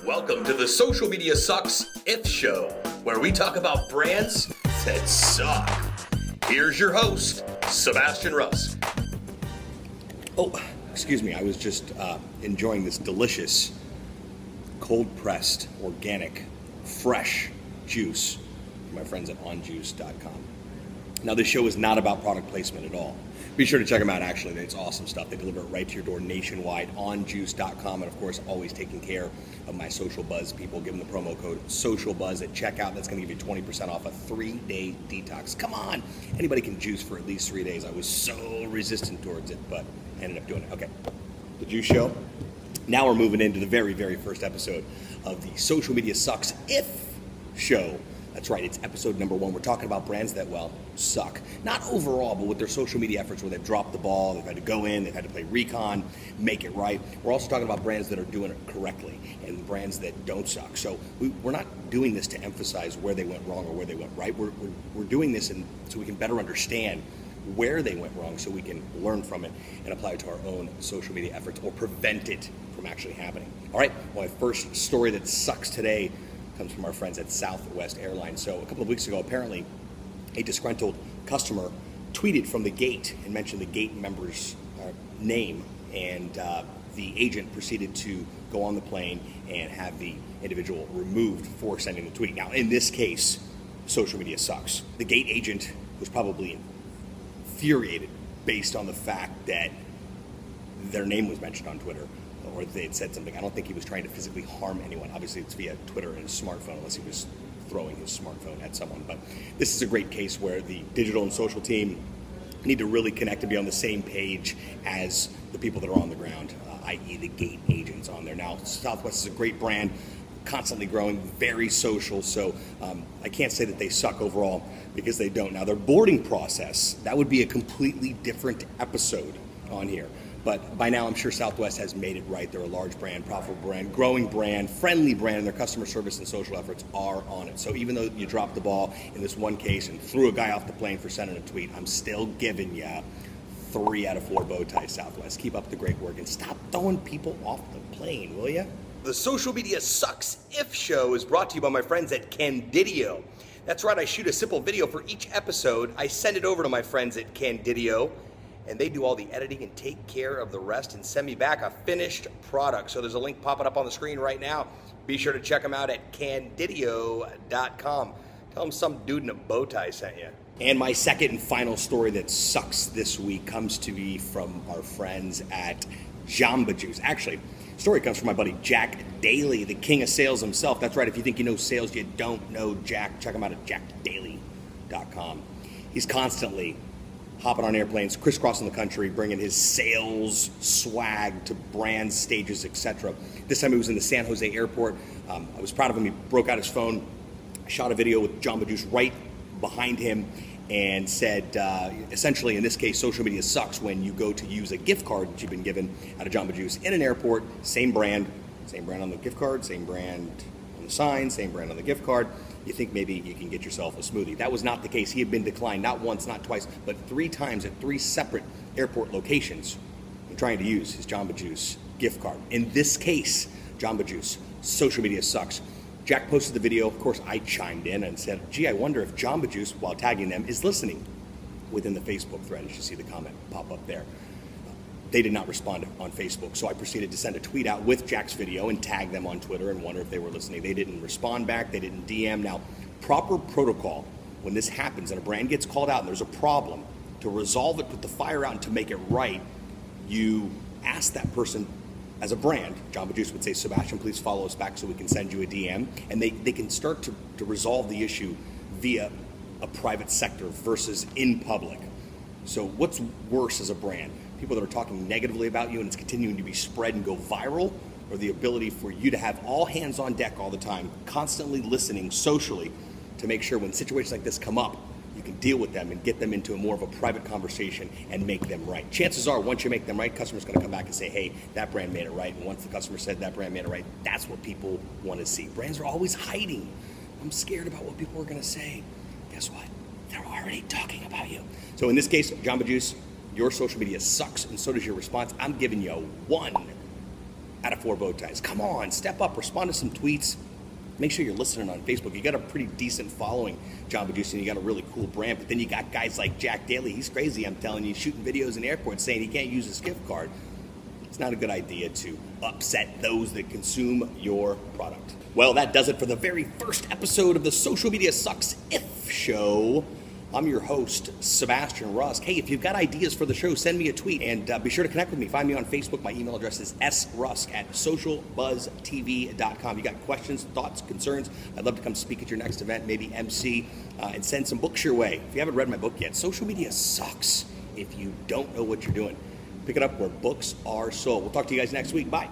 Welcome to the Social Media Sucks If Show, where we talk about brands that suck. Here's your host, Sebastian Russ. Oh, excuse me. I was just enjoying this delicious, cold-pressed, organic, fresh juice from my friends at onjuice.com. Now, this show is not about product placement at all. Be sure to check them out, actually. It's awesome stuff. They deliver it right to your door nationwide, onjuice.com, and of course, always taking care of my Social Buzz people. Give them the promo code SocialBuzz at checkout. That's going to give you 20% off a 3-day detox. Come on! Anybody can juice for at least 3 days. I was so resistant towards it, but I ended up doing it. Okay, the juice show. Now we're moving into the very, very first episode of the Social Media Sucks If Show. That's right, it's episode number 1. We're talking about brands that, well, suck. Not overall, but with their social media efforts where they've dropped the ball, they've had to go in, they've had to play recon, make it right. We're also talking about brands that are doing it correctly and brands that don't suck. So we're not doing this to emphasize where they went wrong or where they went right. We're doing this so we can better understand where they went wrong so we can learn from it and apply it to our own social media efforts or prevent it from actually happening. All right, well, my first story that sucks today comes from our friends at Southwest Airlines. So a couple of weeks ago, apparently, a disgruntled customer tweeted from the gate and mentioned the gate member's name, and the agent proceeded to go on the plane and have the individual removed for sending the tweet. Now, in this case, social media sucks. The gate agent was probably infuriated based on the fact that their name was mentioned on Twitter, or they had said something. I don't think he was trying to physically harm anyone. Obviously, it's via Twitter and his smartphone, unless he was throwing his smartphone at someone. But this is a great case where the digital and social team need to really connect and be on the same page as the people that are on the ground, i.e. the gate agents on there. Now, Southwest is a great brand, constantly growing, very social, so I can't say that they suck overall because they don't. Now, their boarding process, that would be a completely different episode on here. But by now, I'm sure Southwest has made it right. They're a large brand, profitable brand, growing brand, friendly brand, and their customer service and social efforts are on it. So even though you dropped the ball in this one case and threw a guy off the plane for sending a tweet, I'm still giving you 3 out of 4 bow ties, Southwest. Keep up the great work and stop throwing people off the plane, will you? The Social Media Sucks If Show is brought to you by my friends at Candidio. That's right, I shoot a simple video for each episode. I send it over to my friends at Candidio, and they do all the editing and take care of the rest and send me back a finished product. So there's a link popping up on the screen right now. Be sure to check them out at candidio.com. Tell them some dude in a bow tie sent you. And my second and final story that sucks this week comes to me from our friends at Jamba Juice. Actually, the story comes from my buddy Jack Daly, the king of sales himself. That's right, if you think you know sales, you don't know Jack. Check him out at jackdaly.com. He's constantly hopping on airplanes, crisscrossing the country, bringing his sales swag to brands, stages, etc. This time he was in the San Jose airport. I was proud of him. He broke out his phone, shot a video with Jamba Juice right behind him, and said, essentially, in this case, social media sucks when you go to use a gift card that you've been given out of Jamba Juice in an airport, same brand on the gift card, same brand on the sign, same brand on the gift card. You think maybe you can get yourself a smoothie. That was not the case. He had been declined not once, not twice, but 3 times at 3 separate airport locations in trying to use his Jamba Juice gift card. In this case, Jamba Juice, social media sucks. Jack posted the video. Of course, I chimed in and said, gee, I wonder if Jamba Juice, while tagging them, is listening within the Facebook thread. As you see the comment pop up there. They did not respond on Facebook, so I proceeded to send a tweet out with Jack's video and tag them on Twitter and wonder if they were listening. They didn't respond back. They didn't DM. Now, proper protocol, when this happens and a brand gets called out and there's a problem, to resolve it, put the fire out, and to make it right, you ask that person as a brand. Jamba Juice would say, Sebastian, please follow us back so we can send you a DM. And they can start to resolve the issue via a private sector versus in public. So what's worse as a brand? People that are talking negatively about you and it's continuing to be spread and go viral, or the ability for you to have all hands on deck all the time, constantly listening socially to make sure when situations like this come up, you can deal with them and get them into a more of a private conversation and make them right. Chances are, once you make them right, customer's going to come back and say, hey, that brand made it right. And once the customer said that brand made it right, that's what people want to see. Brands are always hiding. I'm scared about what people are going to say. Guess what? They're already talking about you. So in this case, Jamba Juice, your social media sucks, and so does your response. I'm giving you 1 out of 4 bow ties. Come on, step up, respond to some tweets. Make sure you're listening on Facebook. You got a pretty decent following, Jamba Juice, and you got a really cool brand. But then you got guys like Jack Daly. He's crazy, I'm telling you, shooting videos in airports saying he can't use his gift card. It's not a good idea to upset those that consume your product. Well, that does it for the very first episode of the Social Media Sucks If Show. I'm your host, Sebastian Rusk. Hey, if you've got ideas for the show, send me a tweet, and be sure to connect with me. Find me on Facebook. My email address is srusk@socialbuzztv.com. You got questions, thoughts, concerns? I'd love to come speak at your next event, maybe MC, and send some books your way. If you haven't read my book yet, Social Media Sucks if you don't know what you're doing. Pick it up where books are sold. We'll talk to you guys next week. Bye.